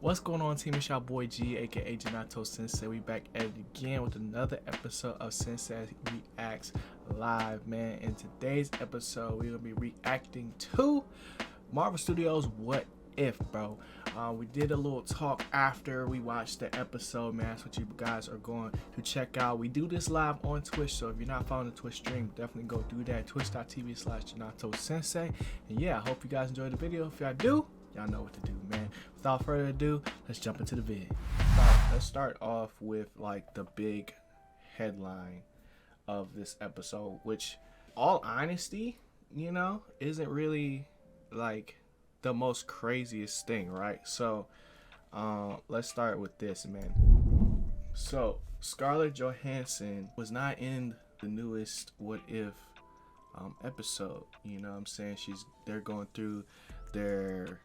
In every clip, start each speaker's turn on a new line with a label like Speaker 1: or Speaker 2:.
Speaker 1: What's going on, team? It's your boy G, aka Ginato Sensei. We back at it again with another episode of Sensei Reacts Live, man. In today's episode, we're gonna be reacting to Marvel Studios' What If, bro. We did a little talk after we watched the episode, man. That's what you guys are going to check out. We do this live on Twitch, so if you're not following the Twitch stream, definitely go do that. Twitch.tv/Ginato Sensei. And yeah, I hope you guys enjoyed the video. If y'all do, y'all know what to do, man. Without further ado, let's jump into the vid. Let's start off with like the big headline of this episode, which, all honesty, isn't really like the most craziest thing, right? So let's start with this, man. So Scarlett Johansson was not in the newest What If episode. You know what I'm saying? They're going through their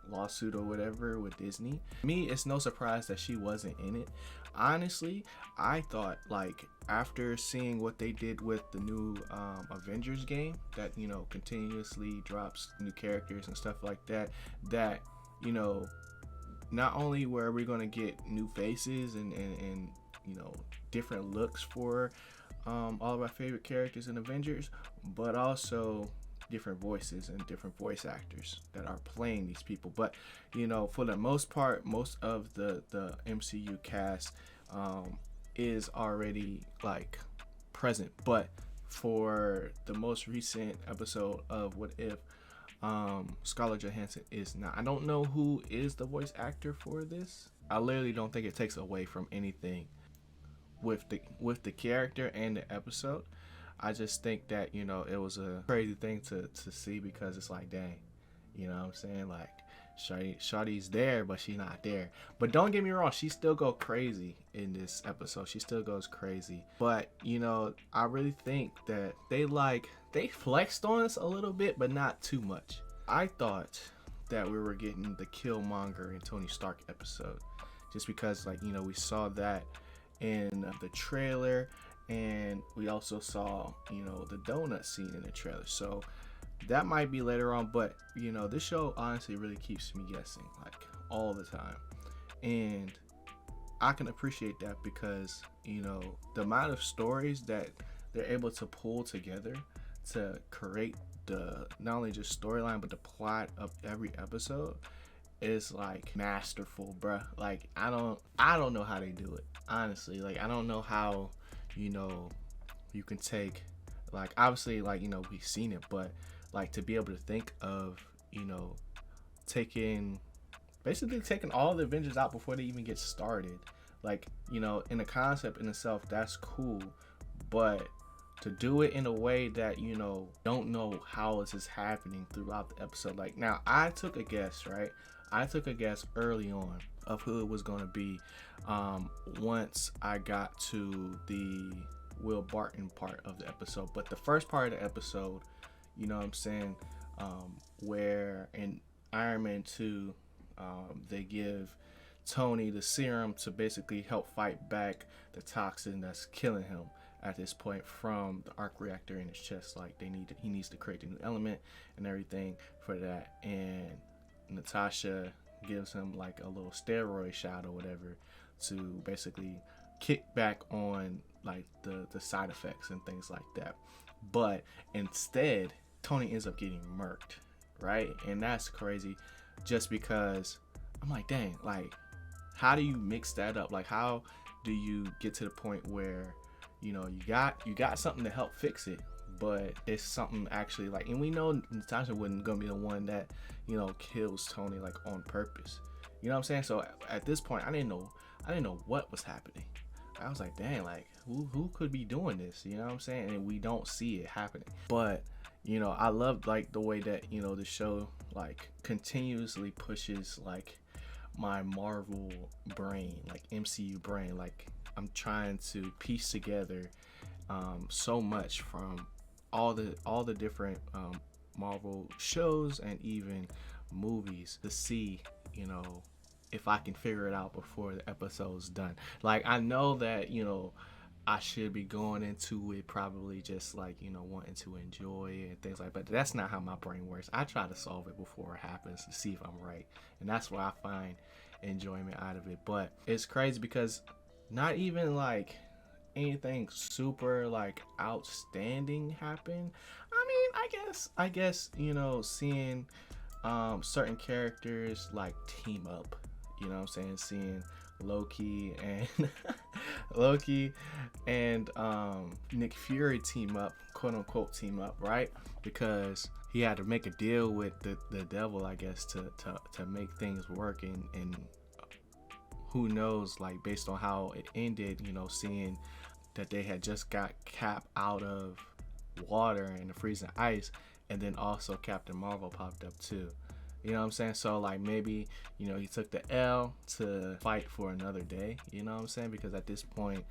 Speaker 1: lawsuit or whatever with Disney. Me, it's no surprise that she wasn't in it. Honestly, I thought, like, after seeing what they did with the new Avengers game that continuously drops new characters and stuff like that, not only were we going to get new faces and different looks for all of our favorite characters in Avengers, but also different voices and different voice actors that are playing these people. But for the most part, most of the MCU cast is already like present. But for the most recent episode of What If, Scarlett Johansson is not. I don't know who is the voice actor for this. I literally don't think it takes away from anything with the character and the episode. I just think that, it was a crazy thing to see, because it's like, dang, you know what I'm saying? Like, Shawty's there, but she's not there. But don't get me wrong, she still go crazy in this episode. She still goes crazy. But, I really think that they flexed on us a little bit, but not too much. I thought that we were getting the Killmonger and Tony Stark episode, just because, we saw that in the trailer. And we also saw, the donut scene in the trailer. So that might be later on. But, this show honestly really keeps me guessing, like, all the time. And I can appreciate that because, the amount of stories that they're able to pull together to create the, not only just storyline, but the plot of every episode is like masterful, bruh. Like, I don't know how they do it, honestly. Like, I don't know how you can take, like, obviously, like, we've seen it, but like, to be able to think of, basically taking all the Avengers out before they even get started, like, in the concept in itself, that's cool. But to do it in a way that don't know how this is happening throughout the episode. Like, now, I took a guess, right? I took a guess early on of who it was going to be once I got to the Will Barton part of the episode. But the first part of the episode, where in Iron Man 2, they give Tony the serum to basically help fight back the toxin that's killing him at this point from the arc reactor in his chest. Like, he needs to create a new element and everything for that. And Natasha gives him like a little steroid shot or whatever to basically kick back on like the side effects and things like that. But instead, Tony ends up getting murked, right? And that's crazy, just because I'm like, dang, like, how do you mix that up? Like, how do you get to the point where you got something to help fix it, but it's something actually, like, and we know Natasha wasn't gonna be the one that kills Tony, like, on purpose. You know what I'm saying? So at this point, I didn't know what was happening. I was like, dang, like, who could be doing this? You know what I'm saying? And we don't see it happening. But I love, like, the way that the show, like, continuously pushes, like, my Marvel brain, like MCU brain. Like, I'm trying to piece together so much from all the different Marvel shows and even movies to see if I can figure it out before the episode's done. Like, I know that I should be going into it probably just like, wanting to enjoy it and things like that. But that's not how my brain works. I try to solve it before it happens to see if I'm right. And that's where I find enjoyment out of it. But it's crazy because not even like anything super like outstanding happened. I mean, I guess, seeing certain characters like team up, what I'm saying, seeing Loki and Loki and Nick Fury team up, quote unquote team up, right? Because he had to make a deal with the devil, I guess, to make things work, and who knows, like based on how it ended, seeing that they had just got Cap out of water and the freezing ice, and then also Captain Marvel popped up too. You know what I'm saying? So like maybe, he took the L to fight for another day, you know what I'm saying? Because at this point,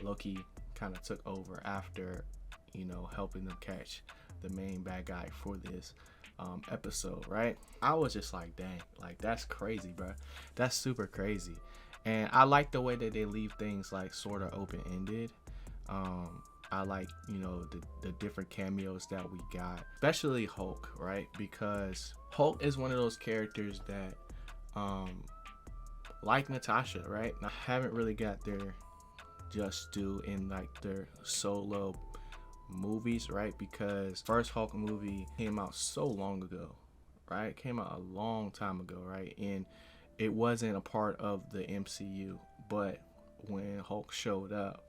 Speaker 1: Loki kind of took over after, helping them catch the main bad guy for this episode, right? I was just like, dang, like that's crazy, bro. That's super crazy. And I like the way that they leave things like sort of open-ended. I like, the different cameos that we got, especially Hulk, right? Because Hulk is one of those characters that, like Natasha, right? I haven't really got their just due in like their solo movies, right? Because first Hulk movie came out so long ago, right? It came out a long time ago, right? And it wasn't a part of the MCU, but when Hulk showed up,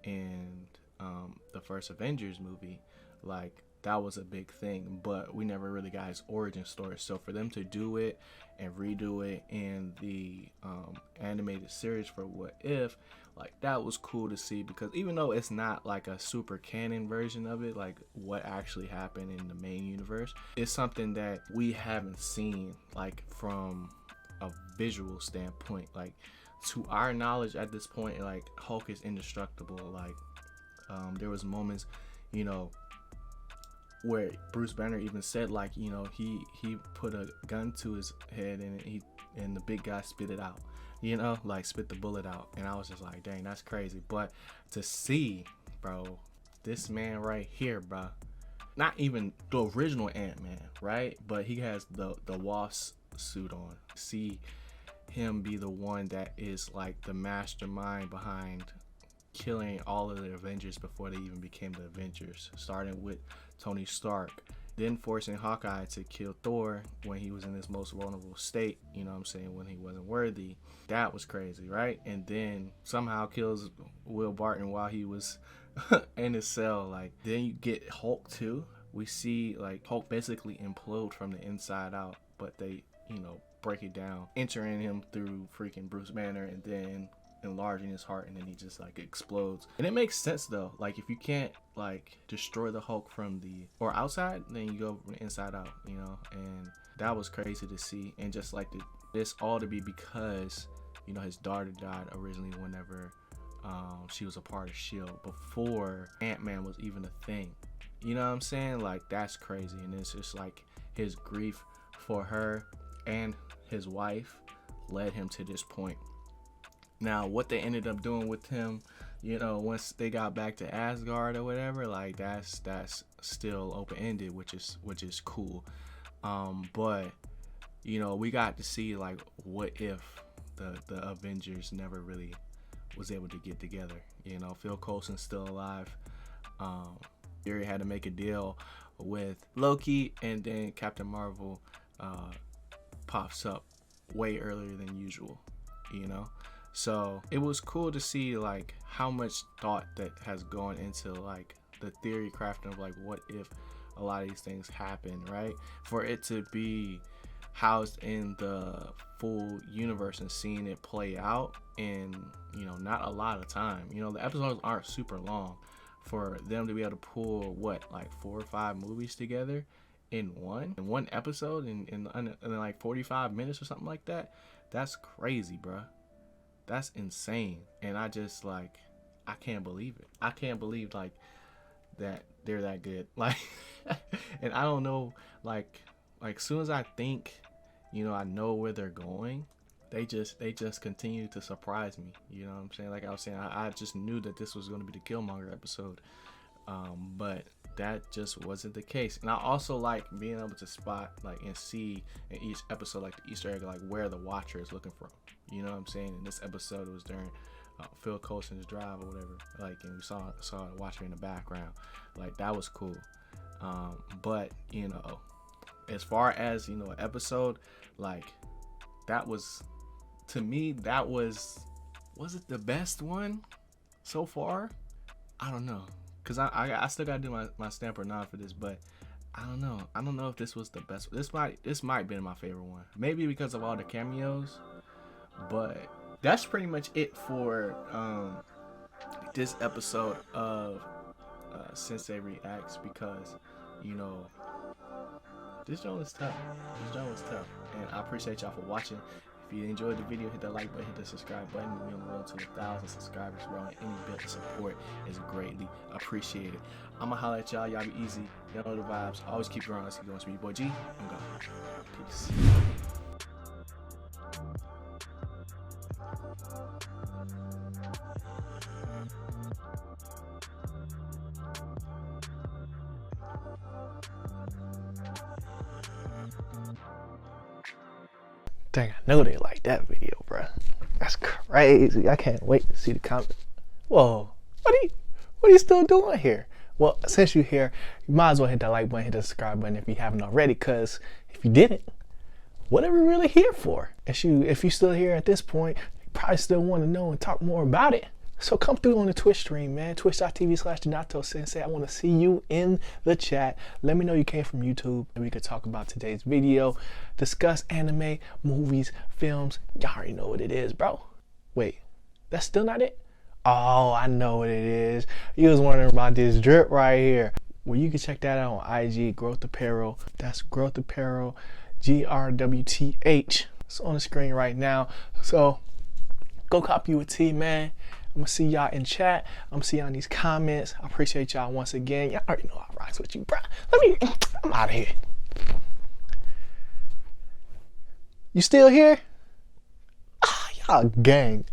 Speaker 1: and the first Avengers movie, like that was a big thing, but we never really got his origin story. So for them to do it and redo it in the animated series for What If, like that was cool to see, because even though it's not like a super canon version of it, like what actually happened in the main universe, it's something that we haven't seen like from a visual standpoint. Like to our knowledge at this point, like Hulk is indestructible. Like there was moments, where Bruce Banner even said like, he put a gun to his head and the big guy spit it out, like spit the bullet out. And I was just like, dang, that's crazy. But to see, bro, this man right here, bro, not even the original Ant-Man, right? But he has the Wasp suit on. See him be the one that is like the mastermind behind killing all of the Avengers before they even became the Avengers, starting with Tony Stark, then forcing Hawkeye to kill Thor when he was in his most vulnerable state, when he wasn't worthy. That was crazy, right? And then somehow kills Will Barton while he was in his cell. Like, then you get Hulk too. We see like Hulk basically implode from the inside out, but they, break it down, entering him through freaking Bruce Banner and then enlarging his heart, and then he just like explodes. And it makes sense though. Like if you can't like destroy the Hulk from the or outside, then you go from the inside out, and that was crazy to see. And just like this all to be because his daughter died originally whenever she was a part of SHIELD, before Ant-Man was even a thing. You know what I'm saying? Like that's crazy. And it's just like his grief for her and his wife led him to this point. Now, what they ended up doing with him, once they got back to Asgard or whatever, like that's still open-ended, which is cool. But we got to see like what if the Avengers never really was able to get together. Phil Coulson's still alive. Fury had to make a deal with Loki, and then Captain Marvel pops up way earlier than usual, So it was cool to see like how much thought that has gone into like the theory crafting of like what if a lot of these things happen, right? For it to be housed in the full universe and seeing it play out in, not a lot of time. The episodes aren't super long. For them to be able to pull like 4 or 5 movies together in one episode in like 45 minutes or something like that, that's crazy, bruh. That's insane. And I just like, I can't believe it. I can't believe like that they're that good. Like, and I don't know, like soon as I think, I know where they're going, they just continue to surprise me. You know what I'm saying? Like I was saying, I just knew that this was going to be the Killmonger episode, but that just wasn't the case. And I also like being able to spot like and see in each episode like the Easter egg, like where the watcher is looking from. You know what I'm saying? In this episode, it was during Phil Coulson's drive or whatever. Like, and we saw the watcher in the background. Like that was cool. But you know, as far as you know, an episode like that was, to me, that was it the best one so far? I don't know. Cause I still gotta do my stamp or nod for this, but I don't know if this was the best. This might be my favorite one. Maybe because of all the cameos, but that's pretty much it for this episode of Sensei Reacts, because you know this joint was tough. And I appreciate y'all for watching. If you enjoyed the video, hit that like button, hit the subscribe button. We're on the road to 1,000 subscribers, bro. And any bit of support is greatly appreciated. I'ma holla at y'all. Y'all be easy. Y'all know the vibes. Always keep growing. Let's keep going. It's me, your boy G. I'm gone. Peace.
Speaker 2: Dang, I know they like that video, bro. That's crazy. I can't wait to see the comment. Whoa, what are you still doing here? Well, since you're here, you might as well hit that like button, hit the subscribe button if you haven't already, because if you didn't, what are we really here for? If you're still here at this point, you probably still want to know and talk more about it. So come through on the Twitch stream, man. Twitch.tv/Ginato Sensei. I want to see you in the chat. Let me know you came from YouTube, and we could talk about today's video, discuss anime, movies, films. Y'all already know what it is, bro. Wait, that's still not it? Oh, I know what it is. You was wondering about this drip right here. Well, you can check that out on IG, Growth Apparel. That's Growth Apparel, GRWTH. It's on the screen right now. So go copy you a tee, man. I'm gonna see y'all in chat. I'm gonna see y'all in these comments. I appreciate y'all once again. Y'all already know I rocks with you, bro. I'm out of here. You still here? Ah, y'all gang.